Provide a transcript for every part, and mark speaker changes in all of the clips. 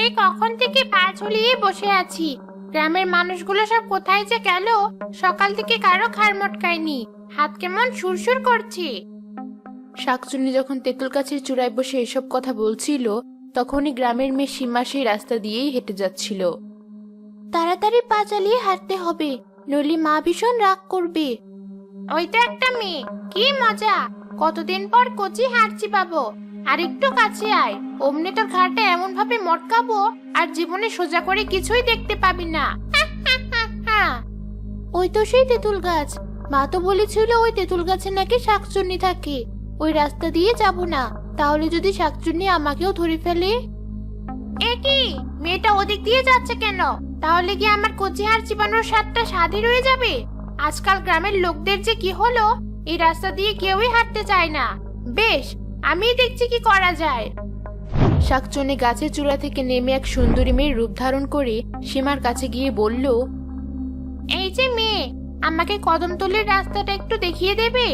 Speaker 1: সেই কখন থেকে পা ঝুলিয়ে বসে আছি। গ্রামের মানুষগুলো সব কোথায় যে গেল? সকাল থেকে কারো ঘাড় মটকায়নি, হাত কেমন সুরসুর করছে।
Speaker 2: শাকচুন্নি যখন তেঁতুল গাছের চূড়ায় বসে এসব কথা বলছিল, তখনই গ্রামের মেয়ে সীমা সেই রাস্তা দিয়েই হেঁটে যাচ্ছিল।
Speaker 1: তাড়াতাড়ি পা চালিয়ে হাঁটতে হবে, নইলে মা ভীষণ রাগ করবে। ওই তো একটা মেয়ে, কি মজা! কতদিন পর কচি হাঁটছি পাবো। আর একটু কাছে আয়, অমনি তোর ঘাড়টা এমন ভাবে মটকাবো আর জীবনে সোজা করে কিছুই দেখতে পাবি না। ওই তো সেই তেঁতুল গাছ। মা তো বলেছিল ওই তেঁতুল গাছে নাকি শাকচুন্নি থাকে। ওই রাস্তা দিয়ে যাব না, তাহলে যদি শাকচুন্নি আমাকেও ধরে ফেলে। এ কি, মেয়েটা ওদিক দিয়ে যাচ্ছে কেন? তাহলে কি আমার কচি হাড় চিবানোর স্বাদটা স্বাদই রয়ে যাবে? আজকাল গ্রামের লোকদের যে কি হলো, এই রাস্তা দিয়ে কেউই হাঁটতে চায় না। বেশ, আমি দেখছি কি করা যায়।
Speaker 2: শাকচুন্নি গাছের চূড়া থেকে নেমে এক সুন্দরী মেয়ের রূপ ধারণ করে সীমার কাছে গিয়ে বলল,
Speaker 1: এই যে মেয়ে, আমাকে কদমতলির রাস্তাটা একটু দেখিয়ে দেবে?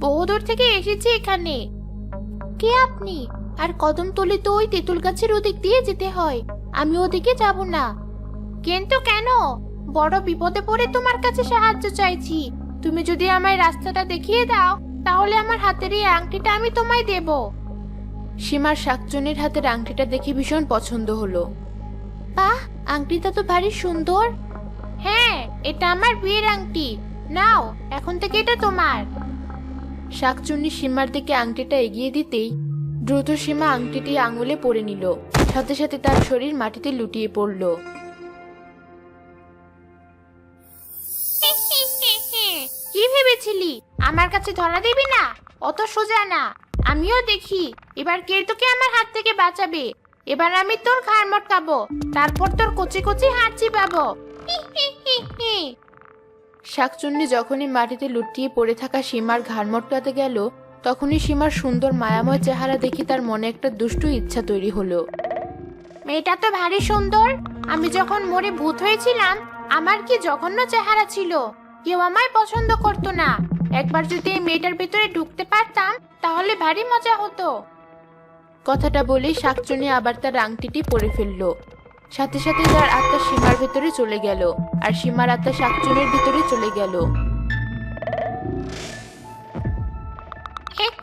Speaker 1: বহুদূর থেকে এসেছি এখানে। কে আপনি? আর কদমতলি তো ওই তেঁতুল গাছের ওদিক দিয়ে যেতে হয়, আমি ওদিকে যাব না। কিন্তু কেন? বড় বিপদে পড়ে তোমার কাছে সাহায্য চাইছি। তুমি যদি আমায় রাস্তাটা দেখিয়ে দাও, তাহলে আমার হাতের এই আংটিটা আমি তোমায় দেব।
Speaker 2: সীমার শাকচুন্নির হাতের আংটিটা দেখে ভীষণ পছন্দ হলো।
Speaker 1: বাহ, আংটিটা তো ভারী সুন্দর। হ্যাঁ, এটা আমার বিয়ের আংটি। নাও, এখন থেকে এটা তোমার।
Speaker 2: শাকচুন্নি সীমার দিকে আংটিটা এগিয়ে দিতেই দ্রুত সীমা আংটিটি আঙুলে পরে নিল, সাথে সাথে তার শরীর মাটিতে লুটিয়ে পড়ল।
Speaker 1: কি ভেবেছিলি আমার কাছে ধরা দিবি না? অত সোজা না। আমিও দেখি এবার কে তোকে আমার হাত থেকে বাঁচাবে। এবার আমি তোর ঘাড় মটকাবো, তারপর তোর কচি কচি হাত চিবাবো।
Speaker 2: শাকচুন্নি যখনই মাটিতে লুটিয়ে পড়ে থাকা সীমার ঘাড় মটকাতে গেল, তখনই সীমার সুন্দর মায়াময় চেহারা দেখে তার মনে একটা দুষ্টু ইচ্ছা তৈরি হলো।
Speaker 1: মেয়েটা তো ভারী সুন্দর। আমি যখন মরে ভূত হয়েছিলাম, আমার কি জঘন্য চেহারা ছিল। কেউ আমায় পছন্দ করতো না। একবার যদি এই মেয়েটার ভিতরে ঢুকতে পারতাম, তাহলে ভারী মজা হতো।
Speaker 2: কথাটা বলেই শাকচুন্নি আবার তার আংটিটি পরে ফেললো। সাথে সাথে তার আত্মা সীমার ভেতরে চলে গেল, আর সীমার আত্মা শাকচুন্নির ভিতরে চলে গেল।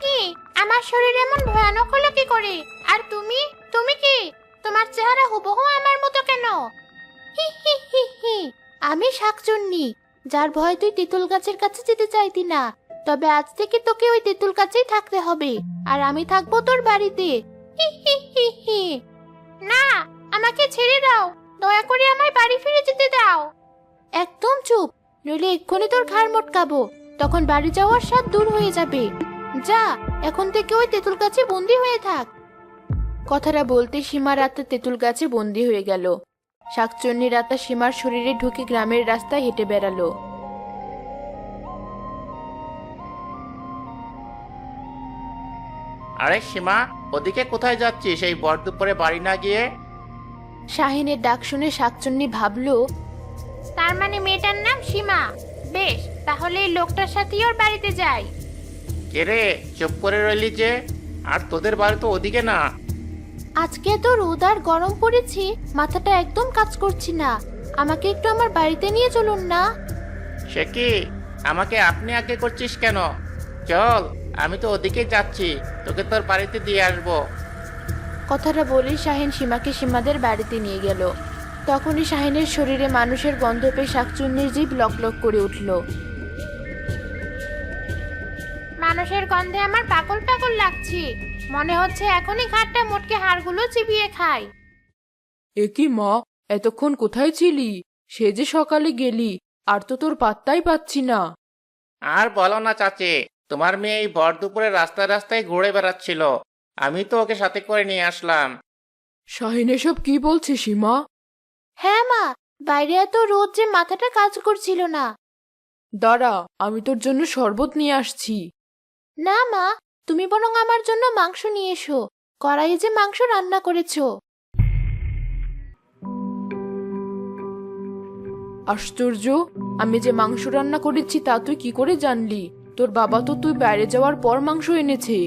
Speaker 1: কি, আমার শরীর এমন ভয়ানক হলো কি করে? আর তুমি, তুমি কি? তোমার চেহারা হুবহু আমার মতো কেন? হি হি হি হি, আমি শাকচুন্নি, যার ভয় তুই তেঁতুল গাছের কাছে যেতে চাইতি না। তবে আজ থেকে তোকে ওই তেঁতুল গাছেই থাকতে হবে, আর আমি থাকবো তোর বাড়িতে। হি হি হি হি। না, আমাকে ছেড়ে দাও, দয়া করে আমায় বাড়ি ফিরে যেতে দাও। একদম চুপ, নইলে এক্ষুনি তোর ঘাড় মটকাবো। তখন বাড়ি যাওয়ার স্বাদ দূর হয়ে যাবে। যা, এখন থেকে ওই তেঁতুল গাছে বন্দি হয়ে থাক।
Speaker 2: কথাটা বলতে সীমার আত্মা তেঁতুল গাছে বন্দী হয়ে গেল। শাকচুন্নির আত্মা সীমার শরীরে ঢুকে গ্রামের রাস্তায় হেঁটে বেড়ালো।
Speaker 3: আরে সীমা, ওদিকে কোথায় যাচ্ছিস এই ভর দুপুরে বাড়ি না গিয়ে?
Speaker 2: শাহিনের ডাক শুনে শাকচুন্নি ভাবলো,
Speaker 1: তার মানে মেয়েটার নাম সীমা। বেশ, তাহলে এই লোকটার সাথেই ওর বাড়িতে যাই।
Speaker 3: কে রে, চুপ করে রইলি যে? আর তোদের বাড়ি তো ওদিকে না।
Speaker 1: আজকে তো রোদ আর গরম পড়েছে, মাথাটা একদম কাজ করছি না। আমাকে একটু আমার বাড়িতে নিয়ে চলুন না।
Speaker 3: সে কি, আমাকে আপনি আগে করছিস কেন? চল, আমি তো ওদিকে যাচ্ছি, তোকে তোর বাড়িতে দিয়ে আসবো।
Speaker 2: কথাটা বলেই শাহিন সীমাকে সীমাদের বাড়িতে নিয়ে গেল। তখনই শাহিনের শরীরে মানুষের গন্ধ পেয়ে শাকচুন্নির জিভ লক লক করে উঠল।
Speaker 1: মানুষের গন্ধে আমার পাগল পাগল লাগছে। মনে হচ্ছে এখনই ঘাটটা মোটকে হাড়গুলো চিবিয়ে খাই।
Speaker 2: এ কি মা, এতক্ষণ কোথায় ছিলি? সে যে সকালে গেলি, আর তো তোর পাত্তাই পাচ্ছি না।
Speaker 3: আর বলো না চাচি, তোমার মেয়ে এই ভর দুপুরে রাস্তায় রাস্তায় ঘুরে বেড়াচ্ছিল। আমি তো ওকে সাথে করে নিয়ে আসলাম।
Speaker 2: শাহিন এসব কি বলছে সীমা?
Speaker 1: হ্যাঁ মা, বাইরে এত রোদ যে মাথাটা কাজ করছিল না।
Speaker 2: দাঁড়া, আমি তোর জন্য শরবত নিয়ে আসছি।
Speaker 1: না মা, তুমি বরং আমার জন্য মাংস নিয়ে এসো। কড়াইয়ে যে মাংস রান্না করেছো।
Speaker 2: আশ্চর্য, আমি যে মাংস রান্না করেছি তা তুই কি করে জানলি? তোর বাবা তো তুই বাইরে যাওয়ার পর মাংস এনেছে।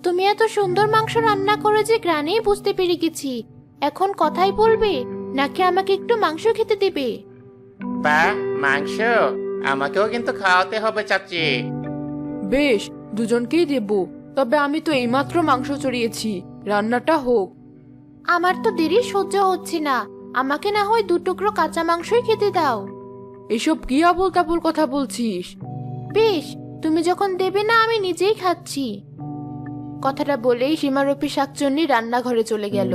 Speaker 1: তুমি এত সুন্দর মাংস রান্না করো যে গ্রানেই বুঝতে পেরে গেছি।
Speaker 2: এখন কথাই বলবে নাকি আমাকে একটু মাংস খেতে দেবে?
Speaker 3: বা মাংস আমাকেও কিন্তু খাওয়াতে হবে চাচি।
Speaker 2: বেশ, দুজনকেই দেব। তবে আমি তো এইমাত্র মাংস চড়িয়েছি, রান্নাটা হোক। আমার তো দেরি সহ্য হচ্ছে না, আমাকে না হয় 2 টুকরো কাঁচা মাংসই খেতে দাও। এসব কি আবোল তাবোল কথা বলছিস? বেশ, তুমি যখন দেবে না আমি নিজেই খাচ্ছি। কথাটা বলেই সীমারূপী শাকচুন্নি রান্নাঘরে চলে গেল।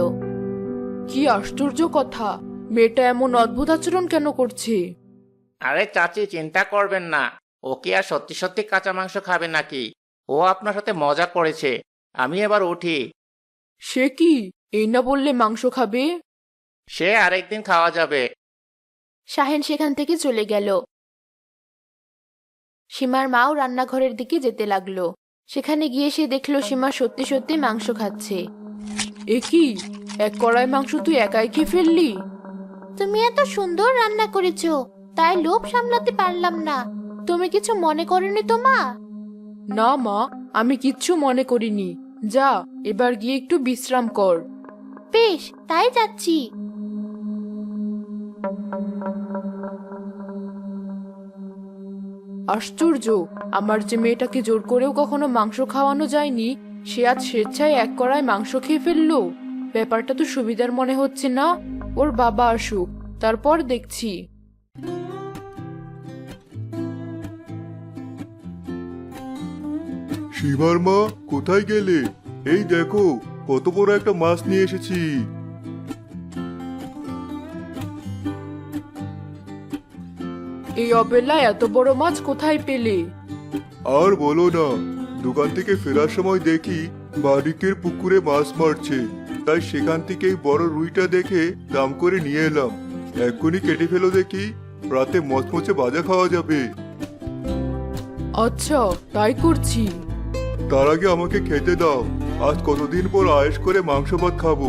Speaker 2: কি আশ্চর্য কথা, মেয়েটা এমন অদ্ভুত আচরণ কেন করছে?
Speaker 3: আরে চাচি চিন্তা করবেন না, ও কি আর সত্যি সত্যি কাঁচা মাংস খাবে নাকি? ও আপনার সাথে মজা করেছে। আমি এবার উঠি।
Speaker 2: সে কি, এই না বললে মাংস খাবে?
Speaker 3: সে আরেকদিন খাওয়া যাবে।
Speaker 2: শাহেন সেখান থেকে চলে গেল। সীমার মাও রান্নাঘরের দিকে যেতে লাগলো। সেখানে গিয়ে সে দেখলো সীমা সত্যি সত্যি মাংস খাচ্ছে। এ কি, 1 কড়াই মাংস তুই একাই খেয়ে ফেললি? তুমি এত সুন্দর রান্না করেছো, তাই লোভ সামলাতে পারলাম না। তুমি কিছু মনে করনি তো মা? না মা, আমি কিচ্ছু মনে করিনি। যা, এবার গিয়ে একটু বিশ্রাম কর। বেশ, তাই যাচ্ছি। আশ্চর্য, আমার যে মেয়েটাকে জোর করেও কখনো মাংস খাওয়ানো যায়নি, সে আজ স্বেচ্ছায় 1 কড়াই মাংস খেয়ে ফেললো। ব্যাপারটা তো সুবিধার মনে হচ্ছে না। ওর বাবা আসুক, তারপর দেখছি।
Speaker 4: শিবার মা, কোথায় গেলে? এই দেখো, কত বড় একটা মাছ নিয়ে এসেছি।
Speaker 2: এই অবেলায় এত বড় মাছ কোথায় পেলে?
Speaker 4: আর বলো না, দোকান থেকে ফেরার সময় দেখি মালিকের পুকুরে মাছ মারছে, তাই সেখান থেকে এই বড় রুইটা দেখে দাম করে নিয়ে এলাম। এক্ষুনি কেটে ফেলো দেখি, রাতে মচমচে ভাজা খাওয়া যাবে।
Speaker 2: আচ্ছা, তাই করছি।
Speaker 4: তার আগে আমাকে খেতে দাও, আজ কতদিন পর আয়েশ করে মাংস ভাত খাবো।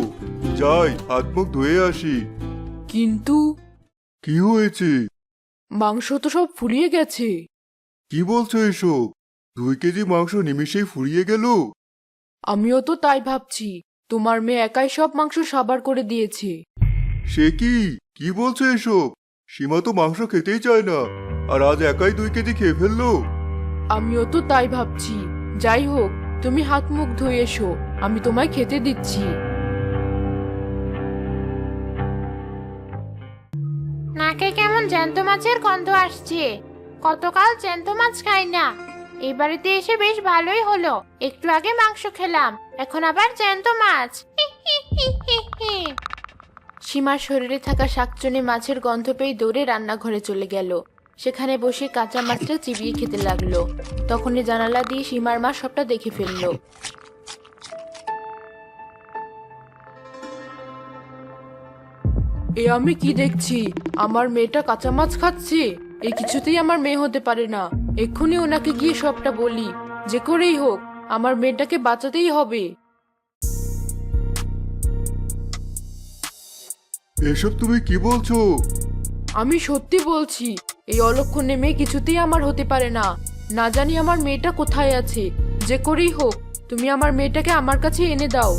Speaker 4: যাই, হাত মুখ ধুয়ে আসি।
Speaker 2: কিন্তু
Speaker 4: কি হয়েছে?
Speaker 2: মাংস তো সব ফুরিয়ে গেছে।
Speaker 4: কি বলছো এসব? 2 কেজি মাংস নিমিষেই ফুরিয়ে গেল?
Speaker 2: আমিও তো তাই ভাবছি। তোমার মেয়ে একাই সব মাংস সাবার করে দিয়েছে।
Speaker 4: সে কি, কি বলছো এসব? সীমা তো মাংস খেতেই চায় না, আর আজ একাই 2 কেজি খেয়ে ফেললো।
Speaker 2: আমিও তো তাই ভাবছি। যাই হোক, তুমি হাত মুখ ধুয়ে এসো, আমি তোমায় খেতে দিচ্ছি।
Speaker 1: নাকে কেমন জ্যান্ত মাছের গন্ধ আসছে। কতকাল জ্যান্ত মাছ খাই না। এই বাড়িতে এসে বেশ ভালোই হলো, একটু আগে মাংস খেলাম, এখন আবার জ্যান্ত মাছ।
Speaker 2: সীমার শরীরে থাকা শাকচুনি মাছের গন্ধ পেয়ে দৌড়ে রান্নাঘরে চলে গেল। সেখানে বসে কাঁচা মাছটা চিবিয়ে খেতে লাগলো। তখনই জানালা দিয়ে সীমার মা সবটা দেখে ফেললো। এ আমি কি দেখছি? আমার মেয়েটা কাঁচা মাছ খাচ্ছে। এই কিছুতেই আমার মেয়ে হতে পারে না। এক্ষুনি ওনাকে গিয়ে সবটা বলি। যে করেই হোক, আমার মেয়েটাকে বাঁচাতেই হবে।
Speaker 4: এসব তুমি কি বলছো?
Speaker 2: আমি সত্যি বলছি, এই অলক্ষণে মেয়ে কিছুতেই আমার হতে পারে না। না জানি আমার মেয়েটা কোথায় আছে। যে করেই হোক, তুমি আমার মেয়েটাকে আমার কাছে এনে দাও।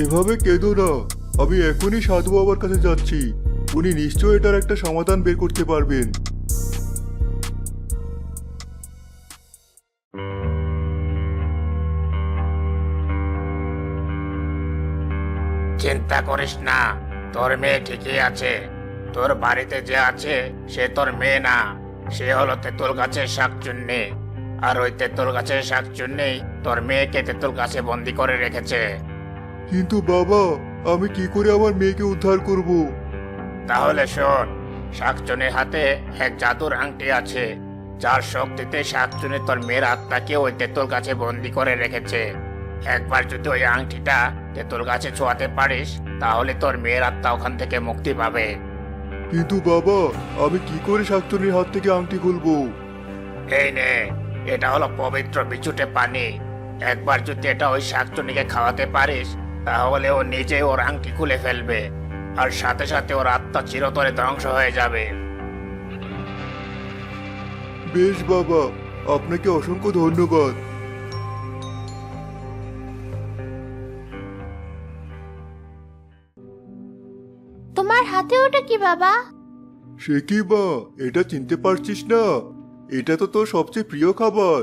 Speaker 4: এভাবে কেঁদো না, আমি এখনই সাধু বাবার কাছে যাচ্ছি। উনি নিশ্চয় এটার একটা সমাধান বের করতে পারবেন।
Speaker 3: চিন্তা করিস না, তোর মেয়ে ঠিকই আছে। তোর বাড়িতে যে আছে সে তোর মেয়ে না, সে হলো তেঁতুল গাছের শাকচুন্নি। আর ওই তেঁতুল গাছের শাকচুন্নি তোর মেয়েকে তেঁতুল গাছে বন্দি করে রেখেছে।
Speaker 4: কিন্তু বাবা, আমি কি করে আমার মেয়েকে উদ্ধার করব?
Speaker 3: তাহলে শোন, শাকচুনির হাতে এক জাদুর আংটি আছে, যার শক্তিতে শাকচুনি তোর মেয়ের আত্মাকে ওই তেঁতুল গাছে বন্দি করে রেখেছে। একবার যদি ওই আংটিটা তেঁতুল গাছে ছোঁয়াতে পারিস, তাহলে তোর মেয়ের আত্মা ওখান থেকে মুক্তি পাবে।
Speaker 4: কিন্তু বাবা, আমি কি করে শাকচুনির হাত থেকে আংটি খুলবো?
Speaker 3: এই নে, এটা হলো পবিত্র বিচুটে পানি। একবার যদি এটা ওই শাকচুনিকে খাওয়াতে পারিস, তাহলে ও নিজেই ওর আংটি খুলে ফেলবে, আর সাথে সাথে ওর আত্মা চিরতরে ধ্বংস হয়ে যাবে।
Speaker 4: বেশ বাবা, আপনাকে অসংখ্য ধন্যবাদ।
Speaker 1: তোমার হাতে ওটা কি বাবা?
Speaker 4: সে কি মা, এটা চিনতে পারছিস না? এটা তো তোর সবচেয়ে প্রিয় খাবার,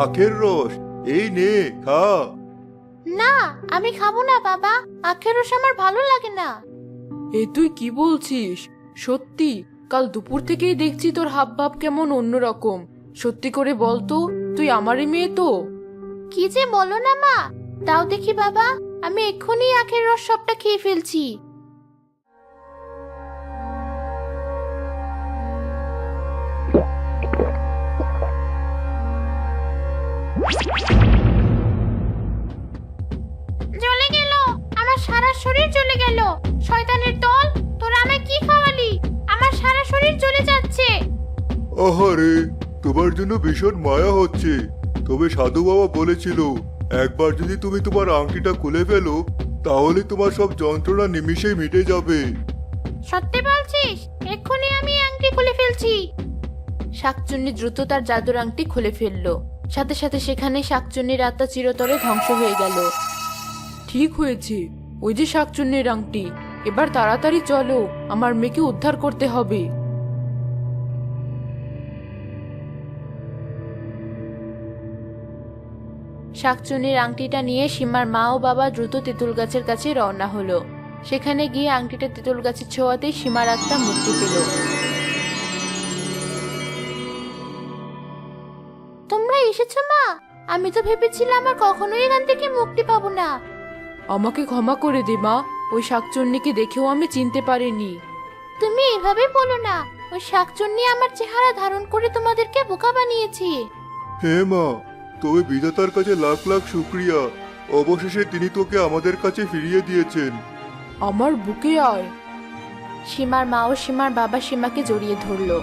Speaker 4: আখের রস। এই নে, খা।
Speaker 1: না, আমি খাবো না বাবা। আখের রস আমার ভালো লাগে না।
Speaker 2: এ তুই কি বলছিস? সত্যি কাল দুপুর থেকেই দেখছি তোর হাব ভাব কেমন অন্যরকম। সত্যি করে বল তো, তুই আমারই মেয়ে তো?
Speaker 1: কি যে বলো না মা। দাও দেখি বাবা, আমি এক্ষুনি আখের রস সবটা খেয়ে ফেলছি। জ্বলে গেল, আমার সারা শরীর জ্বলে গেল। শয়তানের দল, তোরা আমায় কি খাওয়ালি? আমার সারা শরীর জ্বলে যাচ্ছে।
Speaker 4: আহারে, তোমার জন্য ভীষণ মায়া হচ্ছে। তবে সাধু বাবা বলেছিল, একবার যদি তুমি তোমার আংটিটা খুলে ফেলো, তাহলে তোমার সব যন্ত্রণা নিমিষেই মিটে যাবে।
Speaker 1: সত্যি বলছিস? এক্ষুনি আমি আংটি খুলে ফেলছি।
Speaker 2: শাকচুন্নি দ্রুত তার জাদুর আংটি খুলে ফেললো। সাথে সাথে সেখানে শাকচুন্নির আত্মা চিরতরে ধ্বংস হয়ে গেল। ঠিক হয়েছে, ওই যে শাকচুন্নির আংটি। এবার তাড়াতাড়ি চলো, আমার মেয়েকে উদ্ধার করতে হবে। শাকচুন্নির আংটিটা নিয়ে সীমার মা ও বাবা দ্রুত তেঁতুল গাছের কাছে রওনা হলো। সেখানে গিয়ে আংটিটা তেঁতুল গাছের ছোঁয়াতেই সীমার আত্মা মুক্তি পেল।
Speaker 1: তোমরা এসেছো মা? আমি তো ভেবেছিলাম আর কখনোই এখান থেকে মুক্তি পাবো না।
Speaker 2: আমাকে ক্ষমা করে দে মা, ওই শাকচুন্নিকে দেখেও আমি চিনতে পারিনি।
Speaker 1: তুমি এভাবে বলো না। ওই শাকচুন্নি আমার চেহারা ধারণ করে তোমাদেরকে বোকা বানিয়েছে।
Speaker 4: হে মা, তবে বিধাতার কাছে লাখ লাখ শুক্রিয়া। অবশেষে তিনি তোকে আমাদের কাছে ফিরিয়ে দিয়েছেন।
Speaker 2: আমার বুকে আয়।
Speaker 1: সীমার মা ও সীমার বাবা সীমাকে জড়িয়ে ধরলো।